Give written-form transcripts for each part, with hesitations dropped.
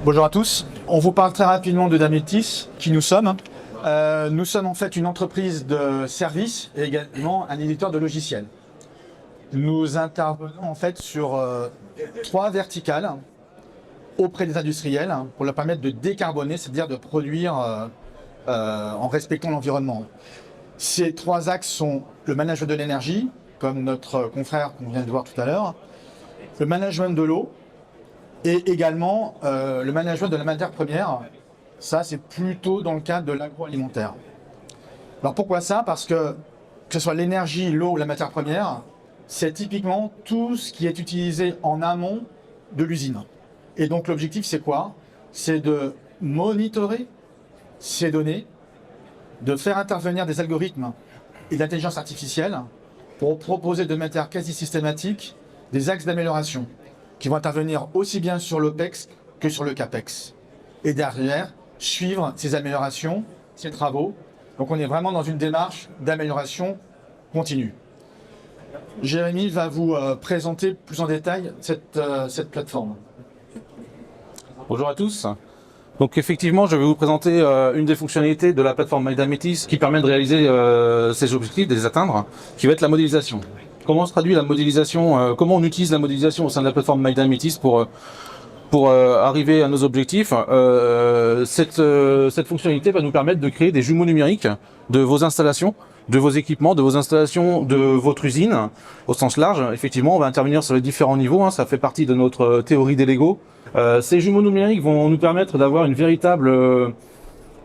Bonjour à tous. On vous parle très rapidement de Dametis, qui nous sommes. Nous sommes en fait une entreprise de services et également un éditeur de logiciels. Nous intervenons en fait sur 3 verticales auprès des industriels pour leur permettre de décarboner, c'est-à-dire de produire en respectant l'environnement. Ces 3 axes sont le management de l'énergie, comme notre confrère qu'on vient de voir tout à l'heure, le management de l'eau, et également le management de la matière première. Ça, c'est plutôt dans le cadre de l'agroalimentaire. Alors pourquoi ça? Parce que ce soit l'énergie, l'eau ou la matière première, c'est typiquement tout ce qui est utilisé en amont de l'usine. Et donc l'objectif, c'est quoi? C'est de monitorer ces données, de faire intervenir des algorithmes et de l'intelligence artificielle pour proposer de manière quasi systématique des axes d'amélioration qui vont intervenir aussi bien sur l'OPEX que sur le CAPEX. Et derrière, suivre ces améliorations, ces travaux. Donc on est vraiment dans une démarche d'amélioration continue. Jérémy va vous présenter plus en détail cette plateforme. Bonjour à tous. Donc effectivement, je vais vous présenter une des fonctionnalités de la plateforme MyDametis qui permet de réaliser ces objectifs, de les atteindre, qui va être la modélisation. Comment se traduit la modélisation, comment on utilise la modélisation au sein de la plateforme MyDametis pour arriver à nos objectifs. Cette fonctionnalité va nous permettre de créer des jumeaux numériques de vos installations, de vos équipements, de vos installations, de votre usine, au sens large. Effectivement, on va intervenir sur les différents niveaux, ça fait partie de notre théorie des Lego. Ces jumeaux numériques vont nous permettre d'avoir une véritable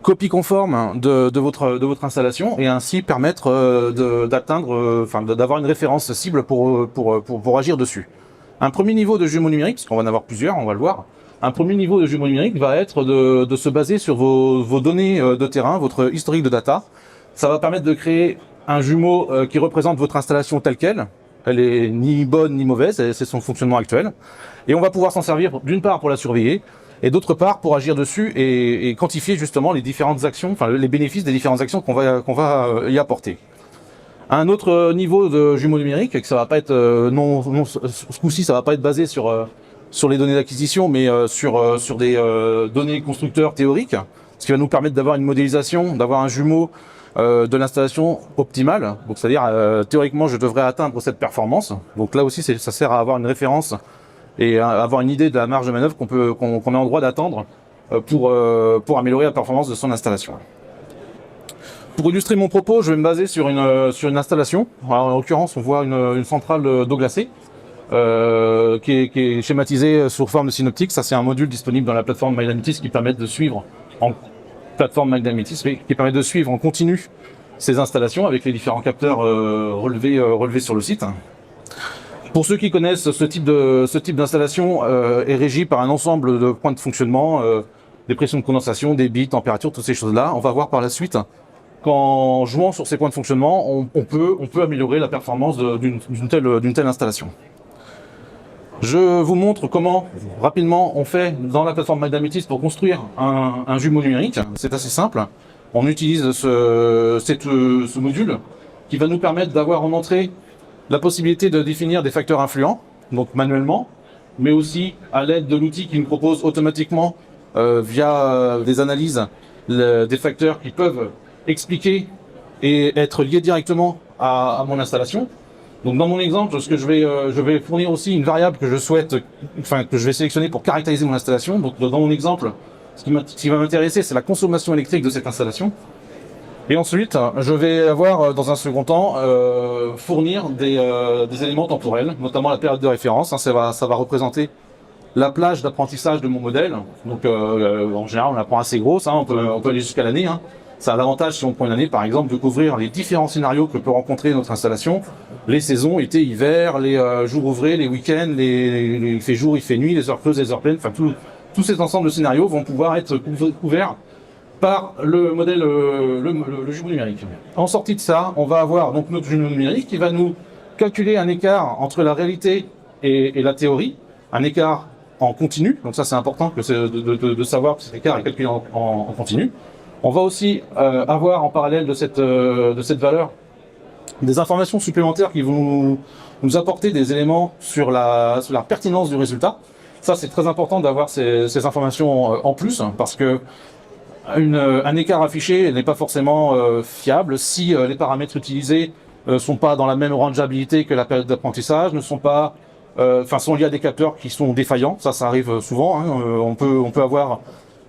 copie conforme de votre installation et ainsi permettre d'avoir une référence cible pour agir dessus. Un premier niveau de jumeaux numériques, parce qu'on va en avoir plusieurs, on va le voir. Un premier niveau de jumeaux numériques va être de se baser sur vos données de terrain, votre historique de data. Ça va permettre de créer un jumeau qui représente votre installation telle qu'elle. Elle est ni bonne ni mauvaise, c'est son fonctionnement actuel. Et on va pouvoir s'en servir d'une part pour la surveiller, et d'autre part pour agir dessus et quantifier justement les différentes actions, enfin les bénéfices des différentes actions qu'on va y apporter. Un autre niveau de jumeaux numériques, et que ça va pas être ce coup-ci, ça va pas être basé sur les données d'acquisition, mais sur des données constructeurs théoriques, ce qui va nous permettre d'avoir une modélisation, d'avoir un jumeau de l'installation optimale. Donc c'est-à-dire théoriquement, je devrais atteindre cette performance. Donc là aussi, ça sert à avoir une référence et à avoir une idée de la marge de manœuvre qu'on est en droit d'attendre pour améliorer la performance de son installation. Pour illustrer mon propos, je vais me baser sur une installation. Alors, en l'occurrence, on voit une centrale d'eau glacée qui est schématisée sous forme de synoptique. Ça, c'est un module disponible dans la plateforme MyDametis qui permet de suivre en qui permet de suivre en continu ces installations avec les différents capteurs relevés sur le site. Pour ceux qui connaissent ce type d'installation est régi par un ensemble de points de fonctionnement, des pressions de condensation, débit, température, toutes ces choses-là. On va voir par la suite qu'en jouant sur ces points de fonctionnement, on peut améliorer la performance d'une telle installation. Je vous montre comment, rapidement, on fait dans la plateforme MyDametis pour construire un jumeau numérique. C'est assez simple. On utilise ce module qui va nous permettre d'avoir en entrée la possibilité de définir des facteurs influents, donc manuellement, mais aussi à l'aide de l'outil qui nous propose automatiquement, via des analyses, des facteurs qui peuvent expliquer et être liés directement à mon installation. Donc dans mon exemple, ce que je vais fournir aussi une variable que je vais sélectionner pour caractériser mon installation. Donc dans mon exemple, ce qui va m'intéresser, c'est la consommation électrique de cette installation. Et ensuite, je vais avoir dans un second temps fournir des éléments temporels, notamment la période de référence. Ça va représenter la plage d'apprentissage de mon modèle. Donc en général, on la prend assez grosse, on peut aller jusqu'à l'année. Ça a l'avantage, si on prend une année par exemple, de couvrir les différents scénarios que peut rencontrer notre installation, les saisons, été, hiver, les jours ouvrés, les week-ends, il fait jour, il fait nuit, les heures creuses, les heures pleines, enfin tous ces ensembles de scénarios vont pouvoir être couverts par le modèle, le jumeau numérique. En sortie de ça, on va avoir donc notre jumeau numérique qui va nous calculer un écart entre la réalité et la théorie, un écart en continu, donc ça c'est important de savoir que cet écart est calculé en continu. On va aussi avoir en parallèle de cette valeur des informations supplémentaires qui vont nous apporter des éléments sur la pertinence du résultat. Ça, c'est très important d'avoir ces informations en plus, parce que un écart affiché n'est pas forcément fiable si les paramètres utilisés sont pas dans la même rangeabilité que la période d'apprentissage, ne sont pas, sont liés à des capteurs qui sont défaillants. Ça arrive souvent. Hein. On peut avoir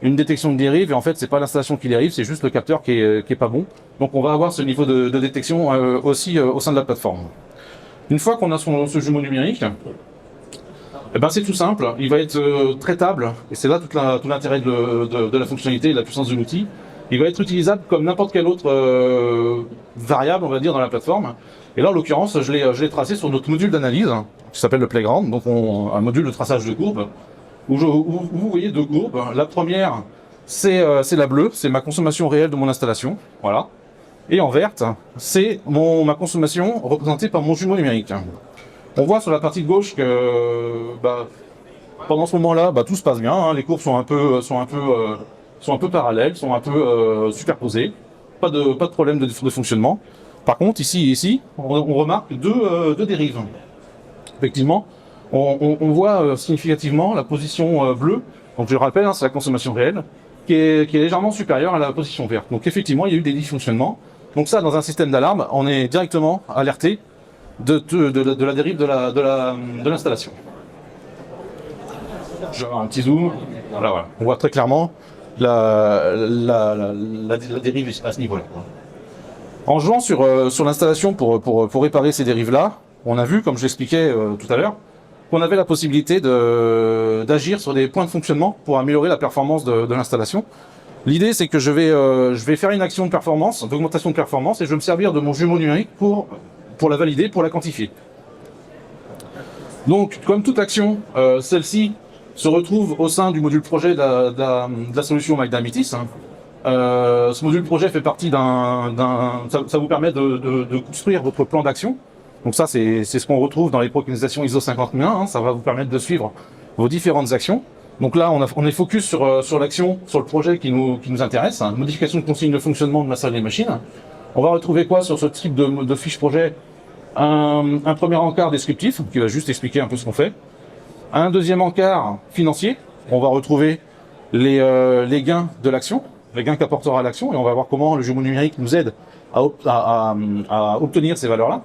une détection de dérive et en fait c'est pas l'installation qui dérive, c'est juste le capteur qui est pas bon. Donc on va avoir ce niveau de détection aussi au sein de la plateforme. Une fois qu'on a ce jumeau numérique, eh ben c'est tout simple, il va être traitable, et c'est là tout l'intérêt de la fonctionnalité et de la puissance de l'outil. Il va être utilisable comme n'importe quelle autre variable, on va dire, dans la plateforme. Et là, en l'occurrence, je l'ai tracé sur notre module d'analyse, qui s'appelle le Playground, donc un module de traçage de courbes, où vous voyez deux courbes. La première, c'est la bleue, c'est ma consommation réelle de mon installation, voilà. Et en verte, c'est ma consommation représentée par mon jumeau numérique. On voit sur la partie de gauche que pendant ce moment-là, tout se passe bien. Hein, les courbes sont un peu parallèles, sont un peu superposées. Pas de problème de fonctionnement. Par contre, ici, on remarque deux dérives. Effectivement, on voit significativement la position bleue. Donc je le rappelle, hein, c'est la consommation réelle qui est légèrement supérieure à la position verte. Donc effectivement, il y a eu des dysfonctionnements. Donc ça, dans un système d'alarme, on est directement alerté de la dérive de l'installation. Je vais avoir un petit zoom. Voilà. On voit très clairement la dérive à ce niveau-là. En jouant sur l'installation pour réparer ces dérives-là, on a vu, comme je l'expliquais tout à l'heure, qu'on avait la possibilité d'agir sur des points de fonctionnement pour améliorer la performance de l'installation. L'idée, c'est que je vais faire une action de performance, d'augmentation de performance, et je vais me servir de mon jumeau numérique pour la valider, pour la quantifier. Donc, comme toute action, celle-ci se retrouve au sein du module projet de la solution Magda-Mitis. Ce module projet fait partie ça vous permet de construire votre plan d'action. Donc ça, c'est ce qu'on retrouve dans les préconisations ISO 50001. Hein, ça va vous permettre de suivre vos différentes actions. Donc là, on est focus sur l'action, sur le projet qui nous intéresse, hein, modification de consigne de fonctionnement de ma salle des machines. On va retrouver quoi sur ce type de fiche projet? Un premier encart descriptif, qui va juste expliquer un peu ce qu'on fait. Un deuxième encart financier. On va retrouver les gains de l'action, les gains qu'apportera l'action, et on va voir comment le jumeau numérique nous aide à obtenir ces valeurs-là.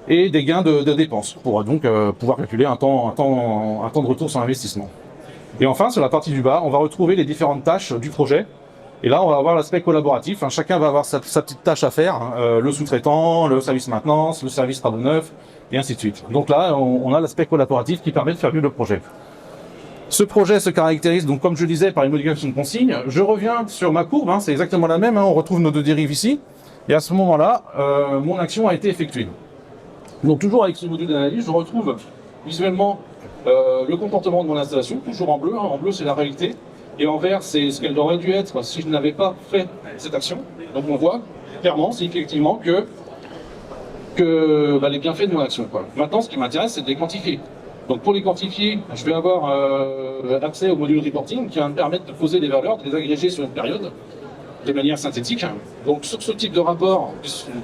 Et des gains de dépenses, pour donc pouvoir calculer un temps de retour sur investissement. Et enfin, sur la partie du bas, on va retrouver les différentes tâches du projet. Et là, on va avoir l'aspect collaboratif. Hein, chacun va avoir sa petite tâche à faire, hein, le sous-traitant, le service maintenance, le service travaux neufs, et ainsi de suite. Donc là, on a l'aspect collaboratif qui permet de faire mieux le projet. Ce projet se caractérise, donc comme je disais, par une modification de consigne. Je reviens sur ma courbe, hein, c'est exactement la même, hein, on retrouve nos deux dérives ici. Et à ce moment-là, mon action a été effectuée. Donc toujours avec ce module d'analyse, je retrouve visuellement le comportement de mon installation, toujours en bleu. Hein, en bleu, c'est la réalité. Et en vert, c'est ce qu'elle aurait dû être si je n'avais pas fait cette action. Donc on voit clairement, c'est effectivement que les bienfaits de mon action, quoi. Maintenant, ce qui m'intéresse, c'est de les quantifier. Donc pour les quantifier, je vais avoir accès au module reporting qui va me permettre de poser des valeurs, de les agréger sur une période de manière synthétique. Donc sur ce type de rapport,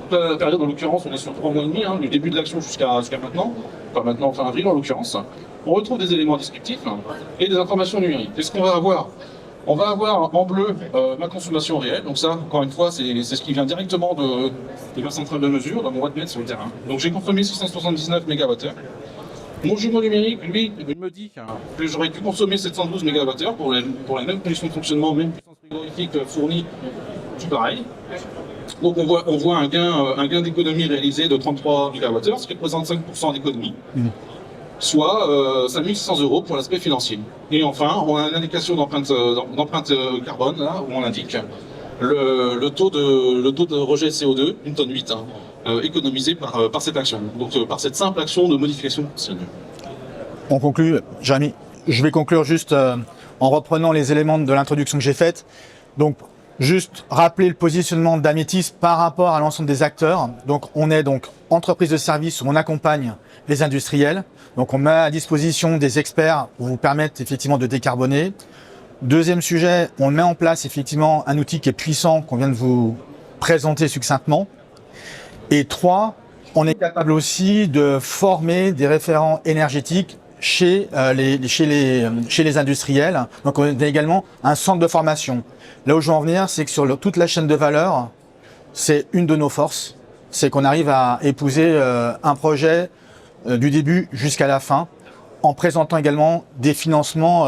la période en l'occurrence, on est sur 3 mois et demi, hein, du début de l'action jusqu'à maintenant, fin avril en l'occurrence. On retrouve des éléments descriptifs et des informations numériques. Qu'est-ce qu'on va avoir? On va avoir en bleu ma consommation réelle. Donc ça, encore une fois, c'est ce qui vient directement de ma centrale de mesure, dans mon wattmètre sur le terrain. Donc j'ai consommé 679 MWh. Mon jumeau numérique, lui, il me dit que j'aurais dû consommer 712 MWh pour les mêmes conditions de fonctionnement, même puissance frigorifique fournie, tout pareil. Donc on voit un gain d'économie réalisé de 33 MWh, ce qui représente 5% d'économie. Soit 5600 € pour l'aspect financier. Et enfin, on a une indication d'empreinte carbone, là, où on indique le taux de rejet CO2, 1,8 tonne, économisé par cette action, donc par cette simple action de modification de consigne. On conclut, Jérémy. Je vais conclure juste en reprenant les éléments de l'introduction que j'ai faite. Donc, juste rappeler le positionnement d'Amétis par rapport à l'ensemble des acteurs. Donc, on est donc entreprise de service où on accompagne les industriels. Donc, on met à disposition des experts pour vous permettre effectivement de décarboner. Deuxième sujet, on met en place effectivement un outil qui est puissant, qu'on vient de vous présenter succinctement. Et 3, on est capable aussi de former des référents énergétiques chez les industriels. Donc on a également un centre de formation. Là où je veux en venir, c'est que sur toute la chaîne de valeur, c'est une de nos forces, c'est qu'on arrive à épouser un projet du début jusqu'à la fin, en présentant également des financements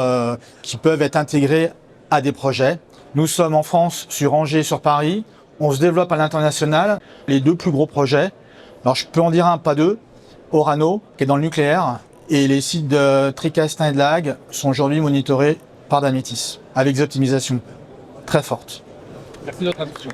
qui peuvent être intégrés à des projets. Nous sommes en France, sur Angers, sur Paris. On se développe à l'international. Les deux plus gros projets, alors je peux en dire un, pas deux, Orano, qui est dans le nucléaire, et les sites de Tricastin et de La Hague sont aujourd'hui monitorés par Damétis, avec des optimisations très fortes. Merci de votre attention.